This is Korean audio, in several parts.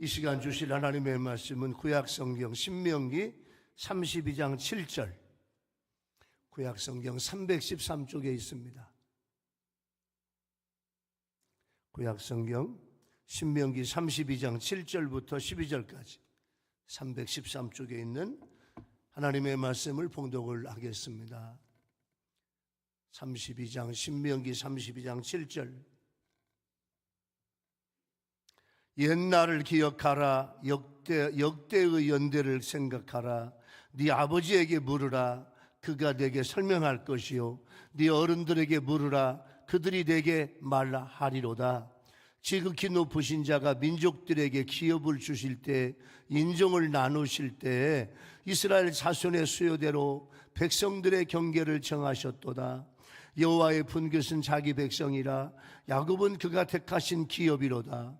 이 시간 주실 하나님의 말씀은 구약성경 신명기 32장 7절, 구약성경 313쪽에 있습니다. 구약성경 신명기 32장 7절부터 12절까지 313쪽에 있는 하나님의 말씀을 봉독을 하겠습니다. 32장 신명기 32장 7절. 옛날을 기억하라. 역대의 연대를 생각하라. 네 아버지에게 물으라. 그가 내게 설명할 것이요, 네 어른들에게 물으라. 그들이 내게 말하리로다. 지극히 높으신 자가 민족들에게 기업을 주실 때, 인종을 나누실 때 이스라엘 자손의 수요대로 백성들의 경계를 정하셨도다. 여호와의 분깃은 자기 백성이라. 야곱은 그가 택하신 기업이로다.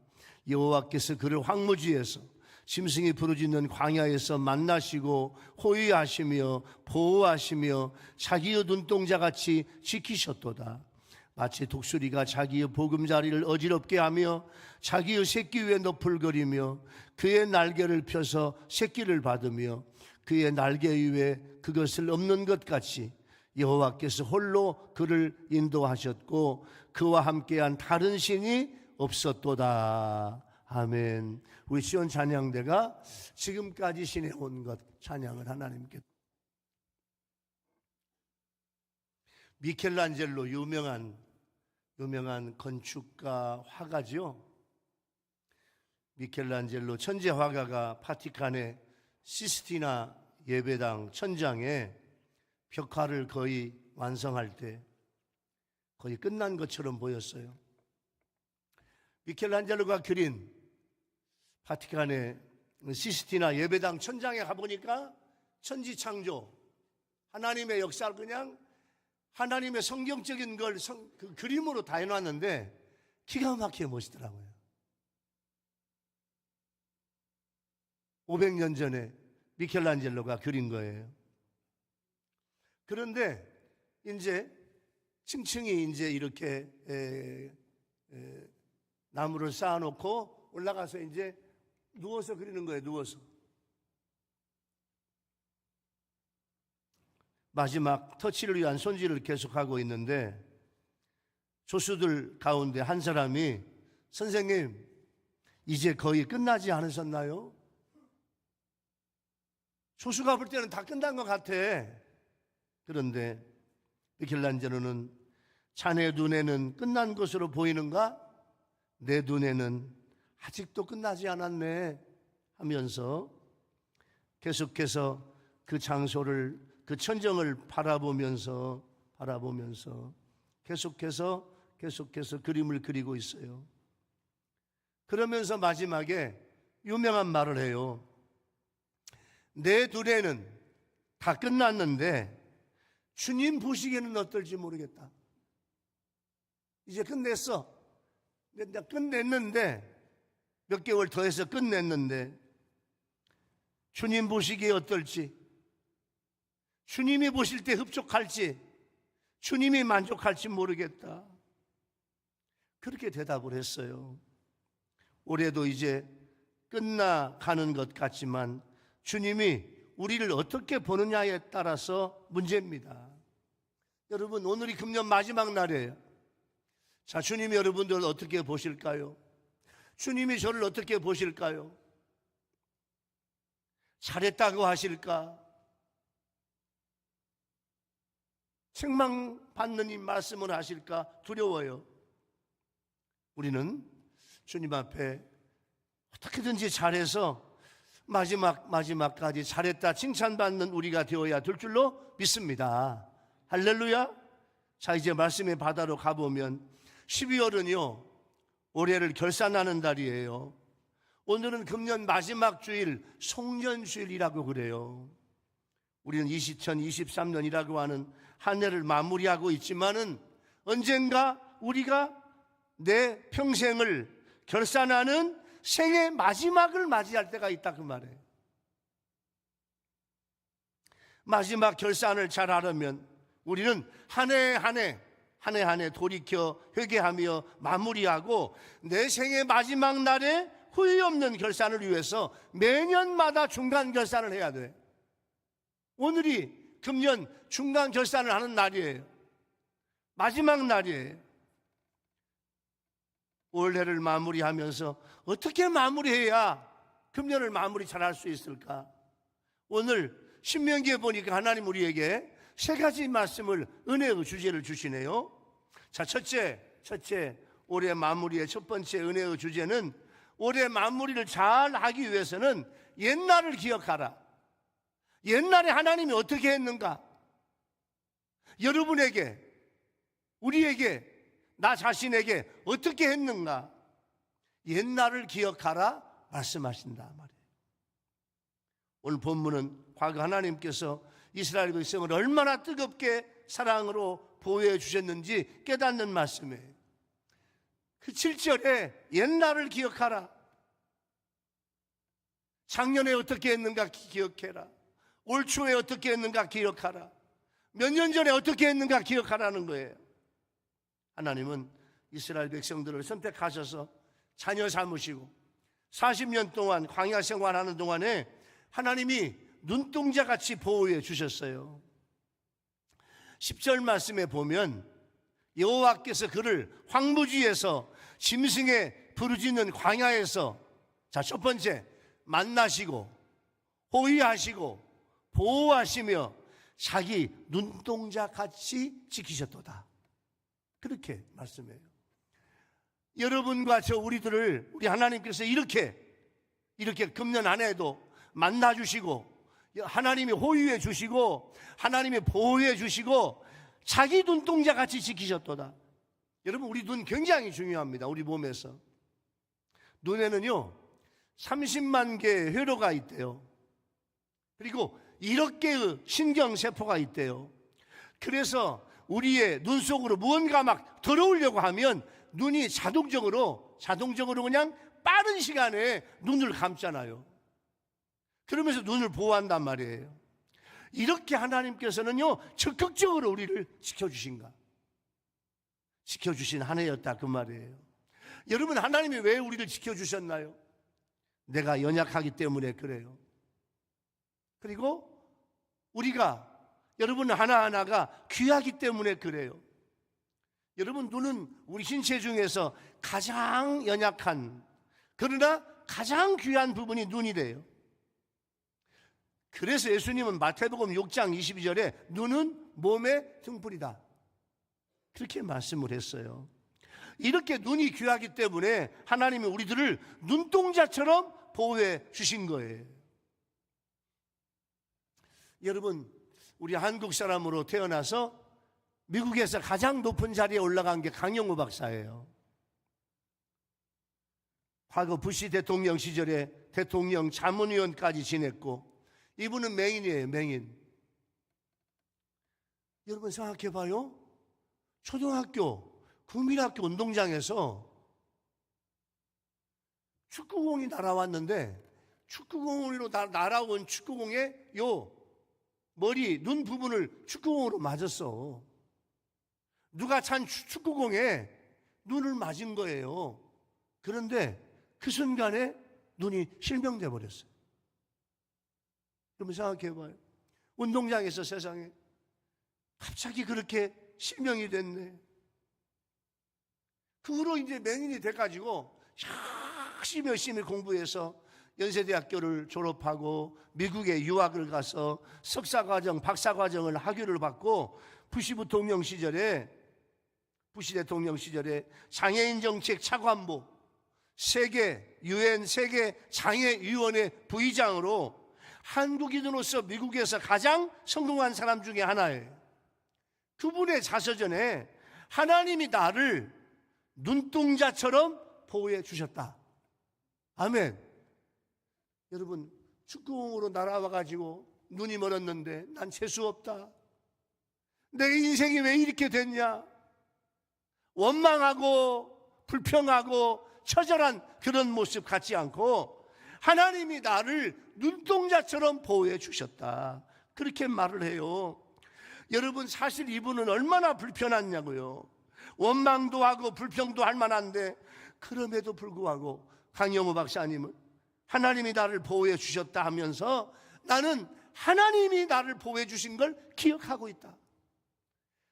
여호와께서 그를 황무지에서 짐승이 부르짖는 광야에서 만나시고 호위하시며 보호하시며 자기의 눈동자같이 지키셨도다. 마치 독수리가 자기의 보금자리를 어지럽게 하며 자기의 새끼 위에 너풀거리며 그의 날개를 펴서 새끼를 받으며 그의 날개 위에 그것을 엎는 것 같이 여호와께서 홀로 그를 인도하셨고 그와 함께한 다른 신이 없었도다. 아멘. 우리 시온 찬양대가 지금까지 지내온 것 찬양을 하나님께. 미켈란젤로 유명한 건축가 화가죠. 미켈란젤로 천재 화가가 바티칸의 시스티나 예배당 천장에 벽화를 거의 완성할 때 거의 끝난 것처럼 보였어요. 미켈란젤로가 그린 바티칸의 시스티나 예배당 천장에 가보니까 천지창조, 하나님의 역사를 그냥 하나님의 성경적인 걸 그 그림으로 다 해놨는데 기가 막히게 멋있더라고요. 500년 전에 미켈란젤로가 그린 거예요. 그런데 이제 층층이 이제 이렇게 나무를 쌓아놓고 올라가서 이제 누워서 그리는 거예요. 누워서. 마지막 터치를 위한 손질을 계속하고 있는데 조수들 가운데 한 사람이 선생님, 이제 거의 끝나지 않으셨나요? 조수가 볼 때는 다 끝난 것 같아. 그런데 미켈란젤로는 자네 눈에는 끝난 것으로 보이는가? 내 눈에는 아직도 끝나지 않았네 하면서 계속해서 그 장소를, 그 천정을 바라보면서 계속해서 그림을 그리고 있어요. 그러면서 마지막에 유명한 말을 해요. 내 눈에는 다 끝났는데 주님 보시기에는 어떨지 모르겠다. 이제 끝냈어. 내가 끝냈는데, 몇 개월 더 해서 끝냈는데 주님 보시기에 어떨지, 주님이 보실 때 흡족할지, 주님이 만족할지 모르겠다. 그렇게 대답을 했어요. 올해도 이제 끝나가는 것 같지만 주님이 우리를 어떻게 보느냐에 따라서 문제입니다. 여러분, 오늘이 금년 마지막 날이에요. 자, 주님이 여러분들을 어떻게 보실까요? 주님이 저를 어떻게 보실까요? 잘했다고 하실까? 책망받는 이 말씀을 하실까? 두려워요. 우리는 주님 앞에 어떻게든지 잘해서 마지막까지 잘했다 칭찬받는 우리가 되어야 될 줄로 믿습니다. 할렐루야. 자, 이제 말씀의 바다로 가보면 12월은요 올해를 결산하는 달이에요. 오늘은 금년 마지막 주일 송년주일이라고 그래요. 우리는 2023년이라고 하는 한 해를 마무리하고 있지만은 언젠가 우리가 내 평생을 결산하는 생의 마지막을 맞이할 때가 있다 그 말이에요. 마지막 결산을 잘 하려면 우리는 한 해 한 해 돌이켜 회개하며 마무리하고 내 생의 마지막 날에 후회 없는 결산을 위해서 매년마다 중간 결산을 해야 돼. 오늘이 금년 중간 결산을 하는 날이에요. 마지막 날이에요. 올해를 마무리하면서 어떻게 마무리해야 금년을 마무리 잘할 수 있을까? 오늘 신명기에 보니까 하나님 우리에게 세 가지 말씀을, 은혜의 주제를 주시네요. 자, 첫째, 올해 마무리의 첫 번째 은혜의 주제는, 올해 마무리를 잘 하기 위해서는 옛날을 기억하라. 옛날에 하나님이 어떻게 했는가? 여러분에게, 우리에게, 나 자신에게 어떻게 했는가? 옛날을 기억하라 말씀하신다 말이에요. 오늘 본문은 과거 하나님께서 이스라엘 백성을 얼마나 뜨겁게 사랑으로 보호해 주셨는지 깨닫는 말씀이에요. 그 7절에 옛날을 기억하라. 작년에 어떻게 했는가 기억해라. 올 초에 어떻게 했는가 기억하라. 몇 년 전에 어떻게 했는가 기억하라는 거예요. 하나님은 이스라엘 백성들을 선택하셔서 자녀 삼으시고 40년 동안 광야 생활하는 동안에 하나님이 눈동자같이 보호해 주셨어요. 10절 말씀에 보면 여호와께서 그를 황무지에서 짐승의 부르짖는 광야에서, 자, 첫 번째, 만나시고 호위하시고 보호하시며 자기 눈동자같이 지키셨도다. 그렇게 말씀해요. 여러분과 우리 하나님께서 이렇게 금년 안에도 만나주시고, 하나님이 호위해 주시고, 하나님이 보호해 주시고, 자기 눈동자같이 지키셨도다. 여러분, 우리 눈 굉장히 중요합니다. 우리 몸에서 눈에는요 30만 개의 회로가 있대요. 그리고 1억 개의 신경세포가 있대요. 그래서 우리의 눈 속으로 무언가 막 들어오려고 하면 눈이 자동적으로 그냥 빠른 시간에 눈을 감잖아요. 그러면서 눈을 보호한단 말이에요. 이렇게 하나님께서는요 적극적으로 우리를 지켜주신 한 해였다, 그 말이에요. 여러분, 하나님이 왜 우리를 지켜주셨나요? 내가 연약하기 때문에 그래요. 그리고 우리가, 여러분 하나하나가 귀하기 때문에 그래요. 여러분, 눈은 우리 신체 중에서 가장 연약한, 그러나 가장 귀한 부분이 눈이래요. 그래서 예수님은 마태복음 6장 22절에 눈은 몸의 등불이다, 그렇게 말씀을 했어요. 이렇게 눈이 귀하기 때문에 하나님이 우리들을 눈동자처럼 보호해 주신 거예요. 여러분, 우리 한국 사람으로 태어나서 미국에서 가장 높은 자리에 올라간 게 강영우 박사예요. 과거 부시 대통령 시절에 대통령 자문위원까지 지냈고, 이분은 맹인이에요, 맹인. 여러분 생각해 봐요. 초등학교, 국민학교 운동장에서 축구공이 날아왔는데, 축구공으로 날아온 축구공에 머리, 눈 부분을 축구공으로 맞았어. 누가 찬 축구공에 눈을 맞은 거예요. 그런데 그 순간에 눈이 실명돼 버렸어요. 여러분 생각해 봐요. 운동장에서 세상에 갑자기 그렇게 실명이 됐네. 그 후로 이제 맹인이 돼가지고 열심히 공부해서 연세대학교를 졸업하고 미국에 유학을 가서 석사과정, 박사과정을 학위를 받고 부시 대통령 시절에 장애인 정책 차관보, 유엔 세계 장애위원회 부의장으로 한국인으로서 미국에서 가장 성공한 사람 중에 하나예요. 그분의 자서전에 하나님이 나를 눈동자처럼 보호해 주셨다. 아멘. 여러분, 축구공으로 날아와가지고 눈이 멀었는데 난 재수 없다, 내 인생이 왜 이렇게 됐냐, 원망하고 불평하고 처절한 그런 모습 갖지 않고 하나님이 나를 눈동자처럼 보호해 주셨다, 그렇게 말을 해요. 여러분, 사실 이분은 얼마나 불편했냐고요. 원망도 하고 불평도 할 만한데 그럼에도 불구하고 강영우 박사님은 하나님이 나를 보호해 주셨다 하면서 나는 하나님이 나를 보호해 주신 걸 기억하고 있다.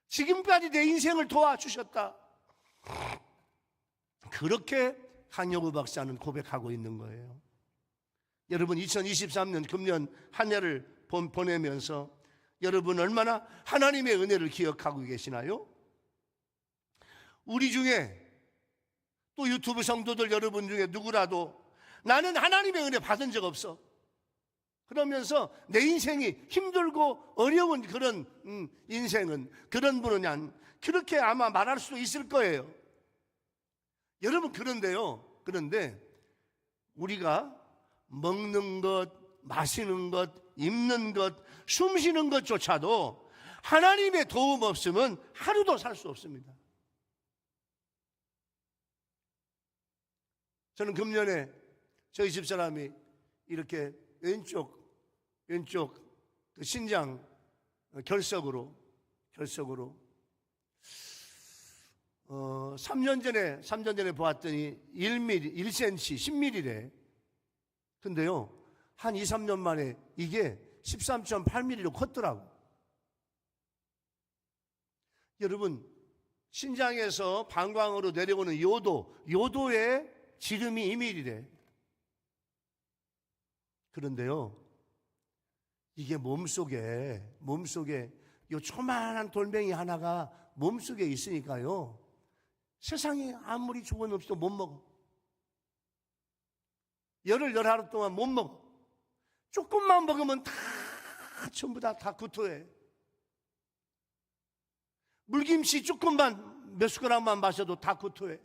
지금까지 내 인생을 도와주셨다. 그렇게 강영우 박사는 고백하고 있는 거예요. 여러분 2023년 금년 한 해를 보내면서 여러분 얼마나 하나님의 은혜를 기억하고 계시나요? 우리 중에 또 유튜브 성도들 여러분 중에 누구라도 나는 하나님의 은혜 받은 적 없어, 그러면서 내 인생이 힘들고 어려운 그런 인생은, 그런 분은 그렇게 아마 말할 수도 있을 거예요. 여러분 그런데 우리가 먹는 것, 마시는 것, 입는 것, 숨 쉬는 것조차도 하나님의 도움 없으면 하루도 살 수 없습니다. 저는 금년에 저희 집사람이 이렇게 왼쪽 그 신장 결석으로 3년 전에 보았더니 1cm, 10mm래. 근데요, 한 2, 3년 만에 이게 13.8mm로 컸더라고. 여러분, 신장에서 방광으로 내려오는 요도의 지름이 2mm래. 그런데요, 이게 몸속에 요 조그마한 돌멩이 하나가 몸속에 있으니까요, 세상에 아무리 조건 없어도 못 먹어. 열하루 동안 못 먹어. 조금만 먹으면 전부 다 구토해. 물김치 조금만, 몇 숟가락만 마셔도 다 구토해.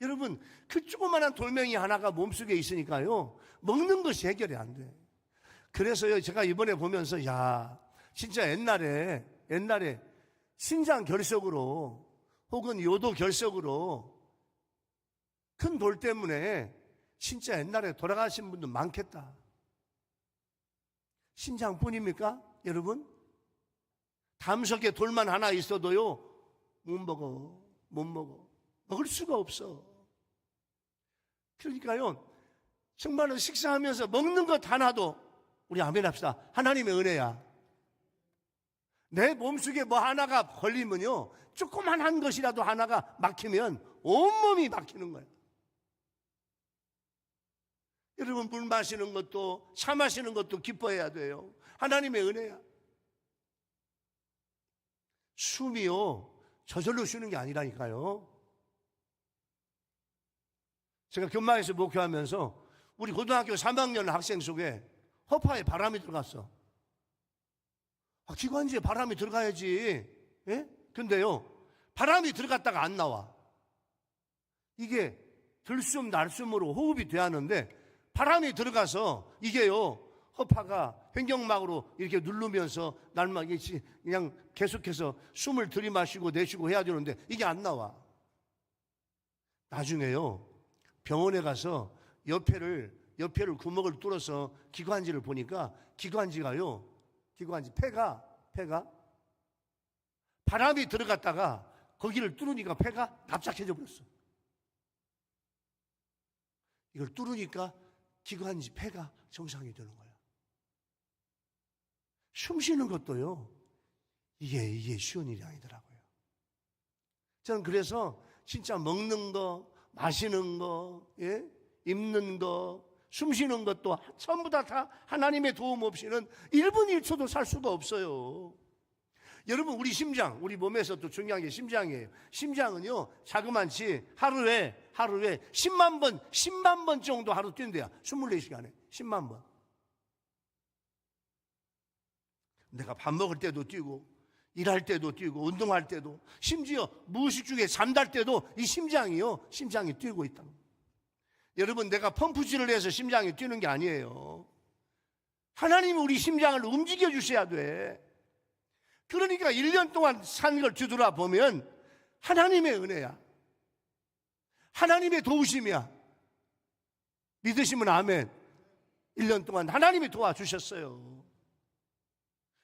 여러분, 그 조그만한 돌멩이 하나가 몸속에 있으니까요, 먹는 것이 해결이 안 돼. 그래서요, 제가 이번에 보면서 진짜 옛날에 신장 결석으로 혹은 요도 결석으로 큰 돌 때문에 진짜 옛날에 돌아가신 분도 많겠다. 신장뿐입니까? 여러분, 담석에 돌만 하나 있어도요, 못 먹어. 먹을 수가 없어. 그러니까요, 정말로 식사하면서 먹는 것 하나도, 우리 아멘 합시다, 하나님의 은혜야. 내 몸속에 뭐 하나가 걸리면요, 조그만한 것이라도 하나가 막히면 온몸이 막히는 거예요. 여러분, 물 마시는 것도, 차 마시는 것도 기뻐해야 돼요. 하나님의 은혜야. 숨이요, 저절로 쉬는 게 아니라니까요. 제가 견마에서 목회하면서 우리 고등학교 3학년 학생 속에 허파에 바람이 들어갔어. 기관지에 바람이 들어가야지. 예? 근데요, 바람이 들어갔다가 안 나와. 이게 들숨 날숨으로 호흡이 돼야 하는데 바람이 들어가서 이게요, 허파가 횡격막으로 이렇게 누르면서 날막이 그냥 계속해서 숨을 들이마시고 내쉬고 해야 되는데 이게 안 나와. 나중에요, 병원에 가서 옆에를 구멍을 뚫어서 기관지를 보니까 폐가 바람이 들어갔다가 거기를 뚫으니까 폐가 납작해져 버렸어. 이걸 뚫으니까 기관지 폐가 정상이 되는 거야. 숨 쉬는 것도요, 이게 쉬운 일이 아니더라고요. 저는 그래서 진짜 먹는 거, 마시는 거, 입는 거, 숨 쉬는 것도 전부 다 하나님의 도움 없이는 1분 1초도 살 수가 없어요. 여러분, 우리 심장, 우리 몸에서 또 중요한 게 심장이에요. 심장은요, 자그만치 하루에 10만 번 정도 하루 뛴대요. 24시간에 10만 번. 내가 밥 먹을 때도 뛰고, 일할 때도 뛰고, 운동할 때도, 심지어 무의식 중에 잠잘 때도 이 심장이 뛰고 있다. 여러분, 내가 펌프질을 해서 심장이 뛰는 게 아니에요. 하나님이 우리 심장을 움직여 주셔야 돼. 그러니까 1년 동안 산 걸 뒤돌아보면 하나님의 은혜야. 하나님의 도우심이야. 믿으시면 아멘. 1년 동안 하나님이 도와주셨어요.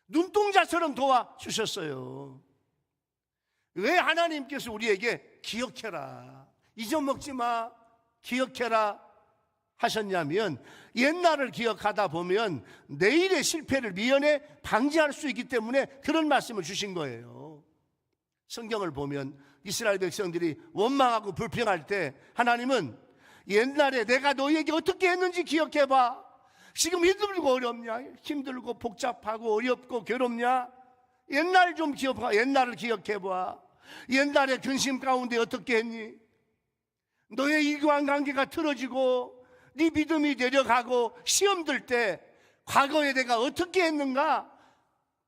눈동자처럼 도와주셨어요. 왜 하나님께서 우리에게 기억해라, 잊어먹지 마, 기억해라 하셨냐면, 옛날을 기억하다 보면 내일의 실패를 미연에 방지할 수 있기 때문에 그런 말씀을 주신 거예요. 성경을 보면 이스라엘 백성들이 원망하고 불평할 때 하나님은 옛날에 내가 너희에게 어떻게 했는지 기억해봐. 지금 힘들고 어렵냐? 힘들고 복잡하고 어렵고 괴롭냐? 옛날 좀 기억해봐. 옛날을 기억해봐. 옛날에 근심 가운데 어떻게 했니? 너의 인간관계가 틀어지고 네 믿음이 내려가고 시험 들 때 과거에 내가 어떻게 했는가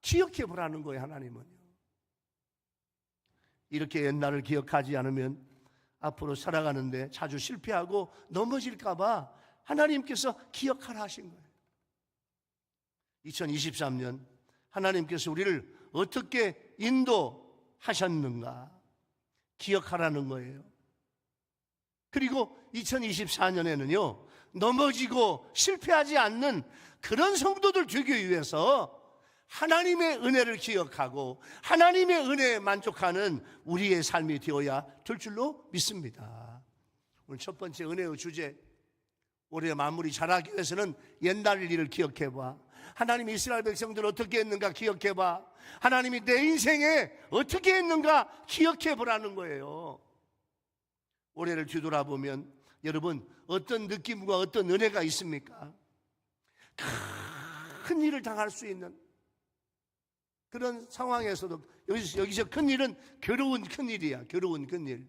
기억해보라는 거예요. 하나님은요. 이렇게 옛날을 기억하지 않으면 앞으로 살아가는데 자주 실패하고 넘어질까 봐 하나님께서 기억하라 하신 거예요. 2023년 하나님께서 우리를 어떻게 인도하셨는가 기억하라는 거예요. 그리고 2024년에는요, 넘어지고 실패하지 않는 그런 성도들 되기 위해서 하나님의 은혜를 기억하고 하나님의 은혜에 만족하는 우리의 삶이 되어야 될 줄로 믿습니다. 오늘 첫 번째 은혜의 주제, 올해 마무리 잘하기 위해서는 옛날 일을 기억해봐. 하나님이 이스라엘 백성들 어떻게 했는가 기억해봐. 하나님이 내 인생에 어떻게 했는가 기억해보라는 거예요. 올해를 뒤돌아보면 여러분 어떤 느낌과 어떤 은혜가 있습니까? 큰 일을 당할 수 있는 그런 상황에서도 여기서 큰 일은 괴로운 큰 일이야. 괴로운 큰 일.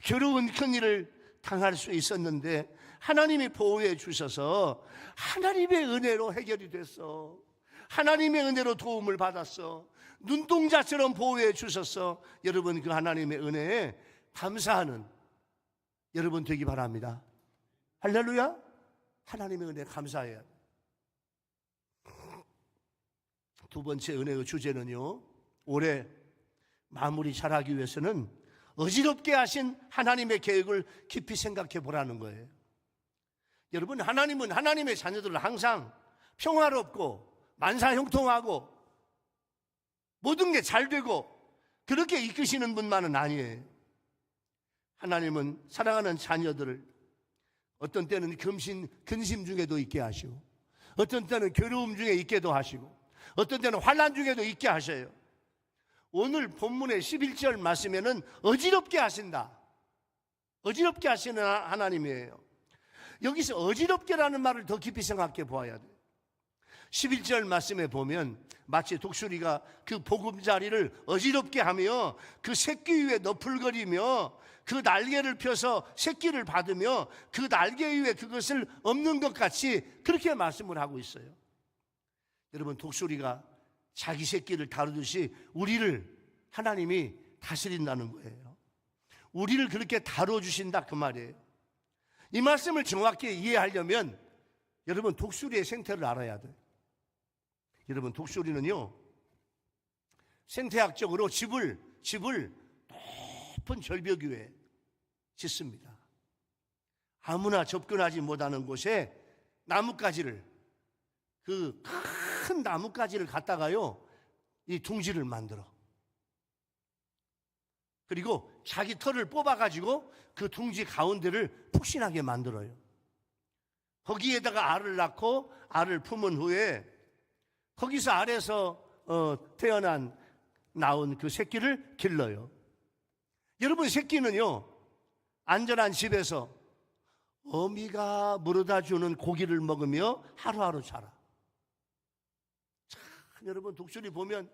괴로운 큰 일을 당할 수 있었는데 하나님이 보호해 주셔서 하나님의 은혜로 해결이 됐어. 하나님의 은혜로 도움을 받았어. 눈동자처럼 보호해 주셔서 여러분 그 하나님의 은혜에 감사하는 여러분 되기 바랍니다. 할렐루야. 하나님의 은혜에 감사해야 돼. 두 번째 은혜의 주제는요, 올해 마무리 잘하기 위해서는 어지럽게 하신 하나님의 계획을 깊이 생각해 보라는 거예요. 여러분, 하나님은 하나님의 자녀들을 항상 평화롭고 만사형통하고 모든 게 잘 되고 그렇게 이끄시는 분만은 아니에요. 하나님은 사랑하는 자녀들을 어떤 때는 근심 중에도 있게 하시고, 어떤 때는 괴로움 중에 있게도 하시고, 어떤 때는 환난 중에도 있게 하셔요. 오늘 본문의 11절 말씀에는 어지럽게 하신다. 어지럽게 하시는 하나님이에요. 여기서 어지럽게라는 말을 더 깊이 생각해 보아야 돼요. 11절 말씀에 보면 마치 독수리가 그 보금자리를 어지럽게 하며 그 새끼 위에 너풀거리며 그 날개를 펴서 새끼를 받으며 그 날개 위에 그것을 엎는 것 같이 그렇게 말씀을 하고 있어요. 여러분, 독수리가 자기 새끼를 다루듯이 우리를 하나님이 다스린다는 거예요. 우리를 그렇게 다뤄주신다 그 말이에요. 이 말씀을 정확히 이해하려면 여러분 독수리의 생태를 알아야 돼요. 여러분, 독수리는요 생태학적으로 집을 높은 절벽 위에 짓습니다. 아무나 접근하지 못하는 곳에 나뭇가지를, 그 큰 나뭇가지를 갖다가요 이 둥지를 만들어. 그리고 자기 털을 뽑아가지고 그 둥지 가운데를 푹신하게 만들어요. 거기에다가 알을 낳고 알을 품은 후에 거기서 알에서 나온 그 새끼를 길러요. 여러분, 새끼는요 안전한 집에서 어미가 물어다 주는 고기를 먹으며 하루하루 자라. 참, 여러분, 독수리 보면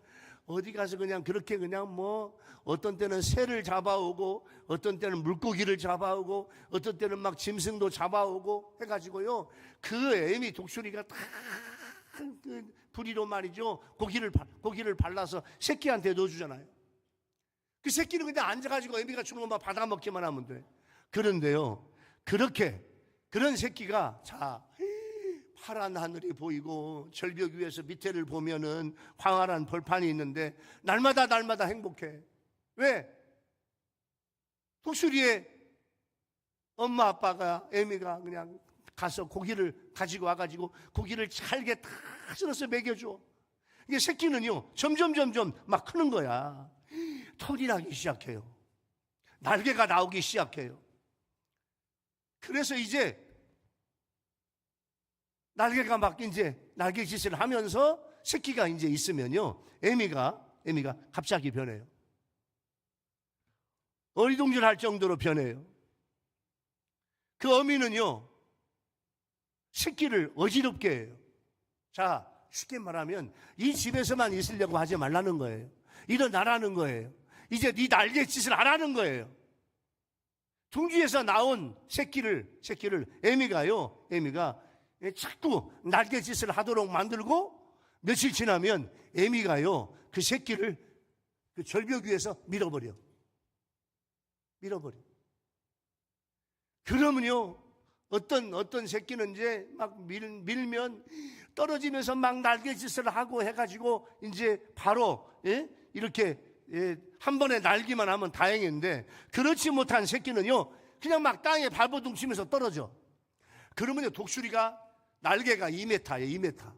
어디 가서 그냥 그렇게 그냥 뭐 어떤 때는 새를 잡아오고 어떤 때는 물고기를 잡아오고 어떤 때는 막 짐승도 잡아오고 해가지고요 그 애미 독수리가 다 그 부리로 말이죠 고기를 발라서 새끼한테 넣어주잖아요. 그 새끼는 그냥 앉아가지고 애미가 주는 것만 받아먹기만 하면 돼. 그런데요 그런 새끼가 자 파란 하늘이 보이고 절벽 위에서 밑에를 보면은 황활한 벌판이 있는데 날마다 행복해. 왜? 독수리의 엄마 아빠가 애미가 그냥 가서 고기를 가지고 와가지고 고기를 잘게 다 썰어서 먹여줘. 이게 새끼는요 점점 막 크는 거야. 털이 나기 시작해요. 날개가 나오기 시작해요. 그래서 이제 날개가 막 이제 날개짓을 하면서 새끼가 이제 있으면요, 애미가 갑자기 변해요. 어리둥절할 정도로 변해요. 그 어미는요, 새끼를 어지럽게 해요. 자, 쉽게 말하면 이 집에서만 있으려고 하지 말라는 거예요. 일어나라는 거예요. 이제 네 날개짓을 하라는 거예요. 둥지에서 나온 새끼를 애미가 자꾸 날개짓을 하도록 만들고, 며칠 지나면 애미가요, 그 새끼를 그 절벽 위에서 밀어버려. 그러면요, 어떤 새끼는 이제 막 밀면 떨어지면서 막 날개짓을 하고 해가지고 이제 바로 이렇게 한 번에 날기만 하면 다행인데, 그렇지 못한 새끼는요, 그냥 막 땅에 발버둥 치면서 떨어져. 그러면요, 독수리가 날개가 2m예요, 2m.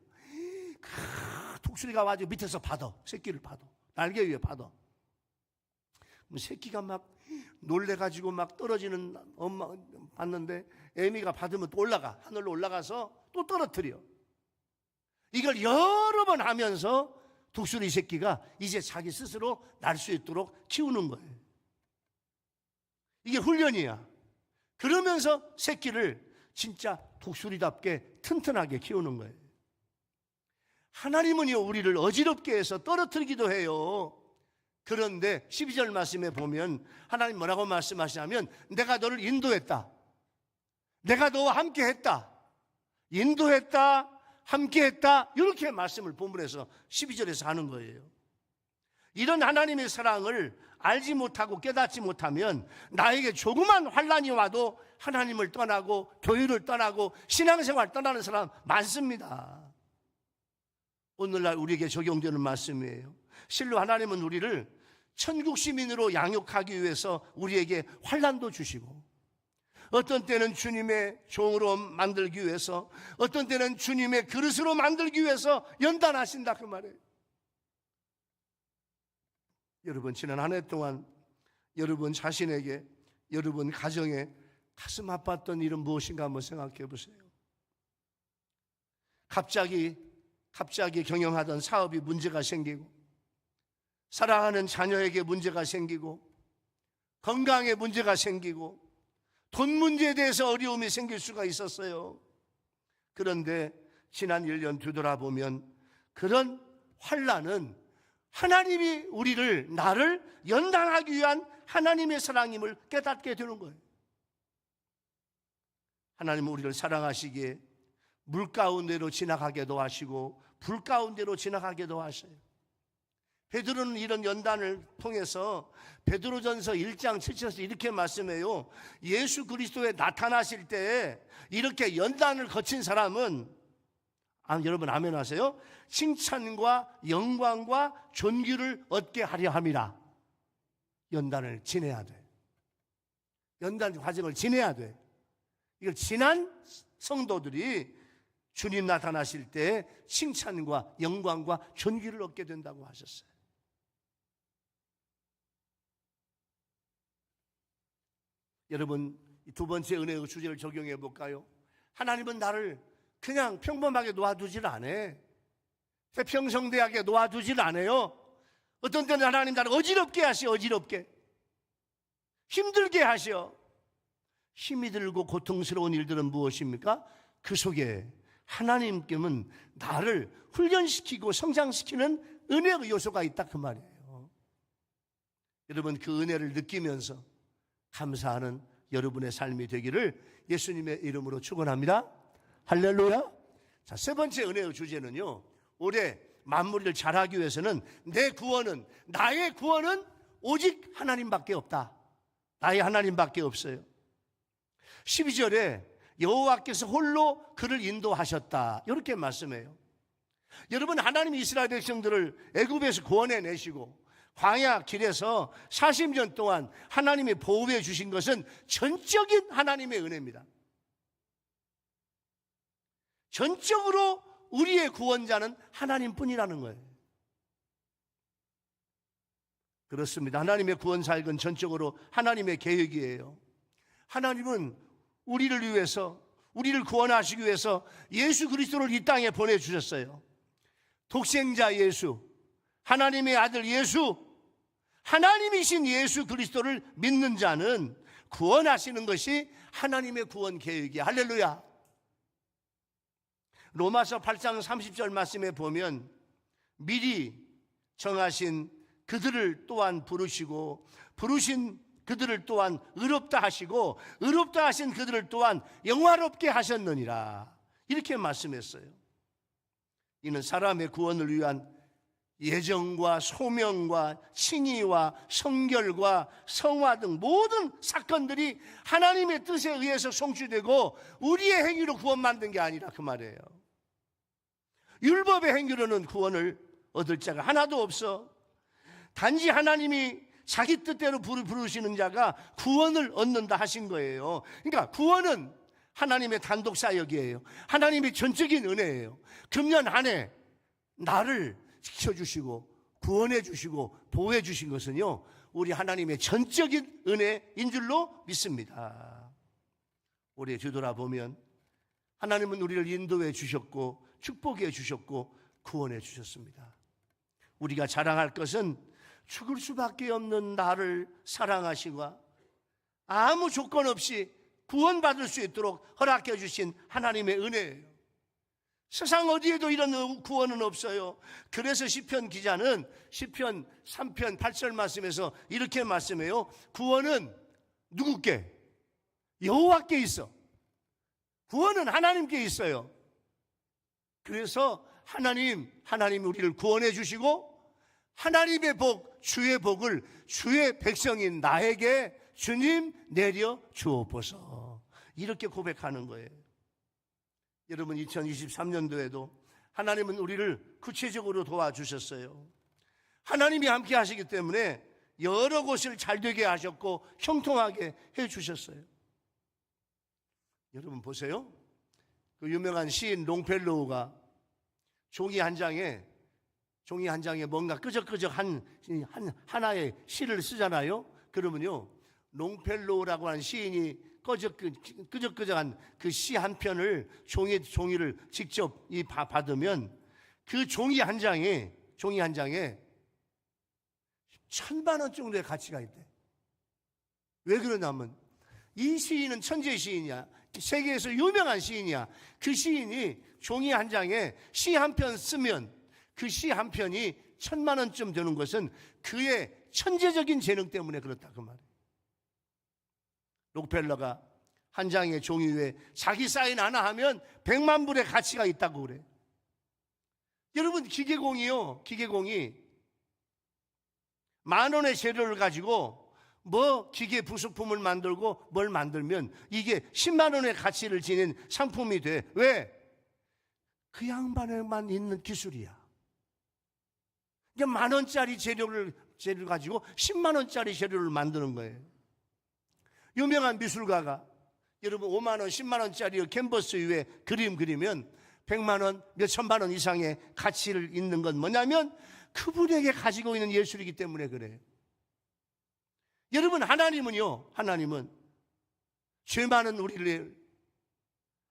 독수리가 와가지고 밑에서 받아, 새끼를 받아, 날개 위에 받아. 새끼가 막 놀래가지고 막 떨어지는 엄마 봤는데, 애미가 받으면 또 하늘로 올라가서 또 떨어뜨려. 이걸 여러 번 하면서 독수리 새끼가 이제 자기 스스로 날 수 있도록 키우는 거예요. 이게 훈련이야. 그러면서 새끼를 진짜 독수리답게 튼튼하게 키우는 거예요. 하나님은요, 우리를 어지럽게 해서 떨어뜨리기도 해요. 그런데 12절 말씀에 보면 하나님 뭐라고 말씀하시냐면, 내가 너를 인도했다, 내가 너와 함께 했다, 인도했다, 함께 했다, 이렇게 말씀을 본문에서 12절에서 하는 거예요. 이런 하나님의 사랑을 알지 못하고 깨닫지 못하면 나에게 조그만 환난이 와도 하나님을 떠나고 교회를 떠나고 신앙생활 떠나는 사람 많습니다. 오늘날 우리에게 적용되는 말씀이에요. 실로 하나님은 우리를 천국 시민으로 양육하기 위해서 우리에게 환난도 주시고, 어떤 때는 주님의 종으로 만들기 위해서, 어떤 때는 주님의 그릇으로 만들기 위해서 연단하신다, 그 말이에요. 여러분, 지난 한 해 동안 여러분 자신에게, 여러분 가정에 가슴 아팠던 일은 무엇인가 한번 생각해 보세요. 갑자기 경영하던 사업이 문제가 생기고, 사랑하는 자녀에게 문제가 생기고, 건강에 문제가 생기고, 돈 문제에 대해서 어려움이 생길 수가 있었어요. 그런데 지난 1년 뒤돌아보면 그런 환난은 하나님이 나를 연단하기 위한 하나님의 사랑임을 깨닫게 되는 거예요. 하나님은 우리를 사랑하시기에 물 가운데로 지나가게도 하시고 불 가운데로 지나가게도 하셔요. 베드로는 이런 연단을 통해서 베드로전서 1장 7절에서 이렇게 말씀해요. 예수 그리스도에 나타나실 때 이렇게 연단을 거친 사람은, 여러분 아멘 하세요? 칭찬과 영광과 존귀를 얻게 하려 함이라. 연단을 지내야 돼. 연단 과정을 지내야 돼. 이걸 지난 성도들이 주님 나타나실 때 칭찬과 영광과 존귀를 얻게 된다고 하셨어요. 여러분, 두 번째 은혜의 주제를 적용해 볼까요? 하나님은 나를 그냥 평범하게 놓아두질 않아요. 태평성대하게 놓아두질 않아요. 어떤 때는 하나님 나를 어지럽게 하셔. 어지럽게 힘들게 하셔. 힘이 들고 고통스러운 일들은 무엇입니까? 그 속에 하나님께는 나를 훈련시키고 성장시키는 은혜의 요소가 있다, 그 말이에요. 여러분, 그 은혜를 느끼면서 감사하는 여러분의 삶이 되기를 예수님의 이름으로 축원합니다. 할렐루야. 자, 세 번째 은혜의 주제는요, 올해 만물을 잘하기 위해서는 나의 구원은 오직 하나님밖에 없다. 나의 하나님밖에 없어요. 12절에 여호와께서 홀로 그를 인도하셨다, 이렇게 말씀해요. 여러분, 하나님이 이스라엘 백성들을 애굽에서 구원해내시고 광야 길에서 40년 동안 하나님이 보호해 주신 것은 전적인 하나님의 은혜입니다. 전적으로 우리의 구원자는 하나님뿐이라는 거예요. 그렇습니다. 하나님의 구원 사역은 전적으로 하나님의 계획이에요. 하나님은 우리를 위해서, 우리를 구원하시기 위해서 예수 그리스도를 이 땅에 보내주셨어요. 독생자 예수, 하나님의 아들 예수, 하나님이신 예수 그리스도를 믿는 자는 구원하시는 것이 하나님의 구원 계획이야. 할렐루야. 로마서 8장 30절 말씀에 보면 미리 정하신 그들을 또한 부르시고 부르신 그들을 또한 의롭다 하시고 의롭다 하신 그들을 또한 영화롭게 하셨느니라, 이렇게 말씀했어요. 이는 사람의 구원을 위한 예정과 소명과 칭의와 성결과 성화 등 모든 사건들이 하나님의 뜻에 의해서 성취되고 우리의 행위로 구원 만든 게 아니라 그 말이에요. 율법의 행위로는 구원을 얻을 자가 하나도 없어. 단지 하나님이 자기 뜻대로 부르시는 자가 구원을 얻는다 하신 거예요. 그러니까 구원은 하나님의 단독 사역이에요. 하나님의 전적인 은혜예요. 금년 한 해 나를 지켜주시고 구원해 주시고 보호해 주신 것은요, 우리 하나님의 전적인 은혜인 줄로 믿습니다. 올해 뒤돌아보면 하나님은 우리를 인도해 주셨고 축복해 주셨고 구원해 주셨습니다. 우리가 자랑할 것은 죽을 수밖에 없는 나를 사랑하시고 아무 조건 없이 구원받을 수 있도록 허락해 주신 하나님의 은혜예요. 세상 어디에도 이런 구원은 없어요. 그래서 시편 기자는 시편 3편 8절 말씀에서 이렇게 말씀해요. 구원은 누구께? 여호와께 있어. 구원은 하나님께 있어요. 그래서 하나님이 우리를 구원해 주시고 하나님의 복, 주의 복을 주의 백성인 나에게 주님 내려 주옵소서, 이렇게 고백하는 거예요. 여러분, 2023년도에도 하나님은 우리를 구체적으로 도와주셨어요. 하나님이 함께 하시기 때문에 여러 곳을 잘되게 하셨고 형통하게 해주셨어요. 여러분 보세요. 그 유명한 시인 롱펠로우가 종이 한 장에 뭔가 끄적끄적한 하나의 시를 쓰잖아요. 그러면요, 롱펠로우라고 하는 시인이 끄적끄적한 그 시 한 편을 종이를 직접 받으면 그 종이 한 장에 1,000만 원 정도의 가치가 있대. 왜 그러냐면 이 시인은 천재 시인이야. 세계에서 유명한 시인이야. 그 시인이 종이 한 장에 시 한 편 쓰면 그 시 한 편이 1,000만 원쯤 되는 것은 그의 천재적인 재능 때문에 그렇다, 그 말이에요. 록펠러가 한 장의 종이 위에 자기 사인 하나 하면 100만 불의 가치가 있다고 그래요. 여러분, 기계공이 10,000원의 재료를 가지고 기계 부속품을 만들고 뭘 만들면 이게 10만 원의 가치를 지닌 상품이 돼. 왜? 그 양반에만 있는 기술이야. 이게 10,000원짜리 재료를 가지고 10만 원짜리 재료를 만드는 거예요. 유명한 미술가가 여러분 5만 원, 10만 원짜리 캔버스 위에 그림 그리면 100만 원, 몇천만 원 이상의 가치를 있는 건 뭐냐면 그분에게 가지고 있는 예술이기 때문에 그래요. 여러분, 하나님은 죄 많은 우리를,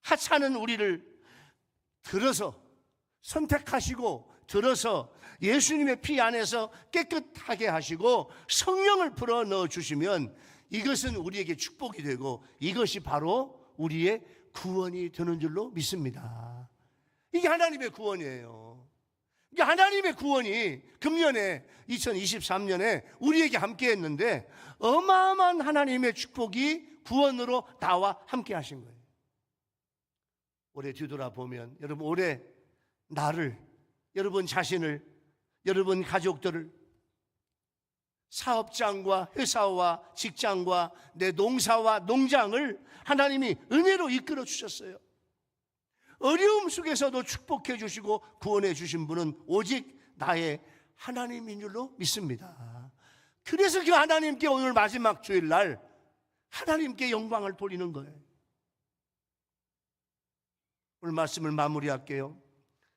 하찮은 우리를 선택하시고 예수님의 피 안에서 깨끗하게 하시고 성령을 불어 넣어 주시면 이것은 우리에게 축복이 되고 이것이 바로 우리의 구원이 되는 줄로 믿습니다. 이게 하나님의 구원이에요. 이게 하나님의 구원이 금년에 2023년에 우리에게 함께 했는데 어마어마한 하나님의 축복이 구원으로 나와 함께 하신 거예요. 올해 뒤돌아보면 여러분, 올해 나를, 여러분 자신을, 여러분 가족들을, 사업장과 회사와 직장과 내 농사와 농장을 하나님이 은혜로 이끌어 주셨어요. 어려움 속에서도 축복해 주시고 구원해 주신 분은 오직 나의 하나님인 줄로 믿습니다. 그래서 그 하나님께 오늘 마지막 주일날 하나님께 영광을 돌리는 거예요. 오늘 말씀을 마무리할게요.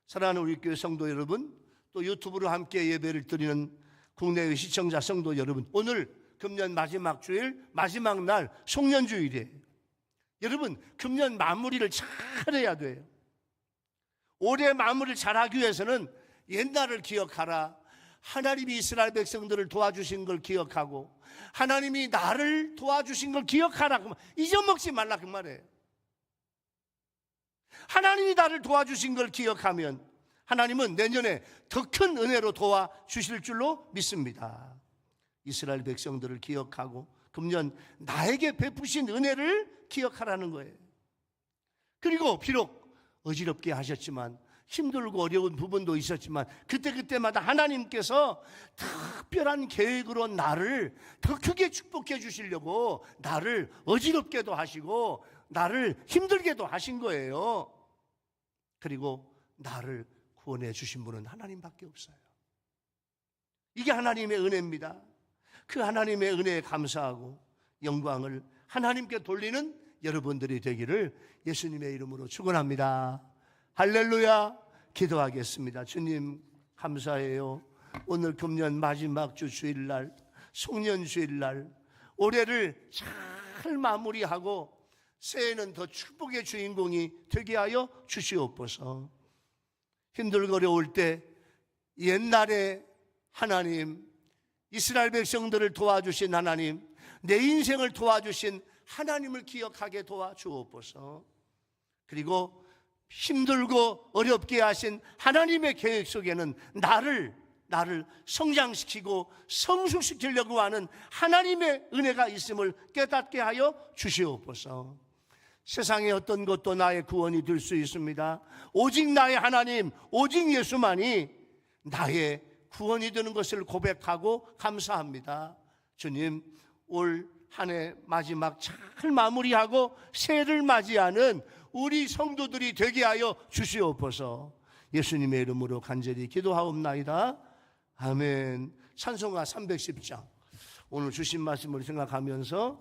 사랑하는 우리 교회 성도 여러분, 또 유튜브로 함께 예배를 드리는 국내의 시청자 성도 여러분, 오늘 금년 마지막 주일, 마지막 날 송년주일이에요. 여러분, 금년 마무리를 잘해야 돼요. 올해 마무리를 잘하기 위해서는 옛날을 기억하라. 하나님이 이스라엘 백성들을 도와주신 걸 기억하고 하나님이 나를 도와주신 걸 기억하라. 잊어먹지 말라 그 말이에요. 하나님이 나를 도와주신 걸 기억하면 하나님은 내년에 더 큰 은혜로 도와주실 줄로 믿습니다. 이스라엘 백성들을 기억하고 금년 나에게 베푸신 은혜를 기억하라는 거예요. 그리고 비록 어지럽게 하셨지만 힘들고 어려운 부분도 있었지만 그때마다 하나님께서 특별한 계획으로 나를 더 크게 축복해 주시려고 나를 어지럽게도 하시고 나를 힘들게도 하신 거예요. 그리고 나를 구원해 주신 분은 하나님밖에 없어요. 이게 하나님의 은혜입니다. 그 하나님의 은혜에 감사하고 영광을 하나님께 돌리는 여러분들이 되기를 예수님의 이름으로 축원합니다. 할렐루야. 기도하겠습니다. 주님 감사해요. 오늘 금년 마지막 주 주일날, 송년 주일날 올해를 잘 마무리하고 새해는 더 축복의 주인공이 되게 하여 주시옵소서. 힘들고 어려울 때 옛날에 하나님, 이스라엘 백성들을 도와주신 하나님, 내 인생을 도와주신 하나님을 기억하게 도와주옵소서. 그리고 힘들고 어렵게 하신 하나님의 계획 속에는 나를 성장시키고 성숙시키려고 하는 하나님의 은혜가 있음을 깨닫게 하여 주시옵소서. 세상의 어떤 것도 나의 구원이 될 수 있습니다. 오직 나의 하나님, 오직 예수만이 나의 구원이 되는 것을 고백하고 감사합니다. 주님, 올 한 해 마지막 잘 마무리하고 새해를 맞이하는 우리 성도들이 되게 하여 주시옵소서. 예수님의 이름으로 간절히 기도하옵나이다. 아멘. 찬송가 310장 오늘 주신 말씀을 생각하면서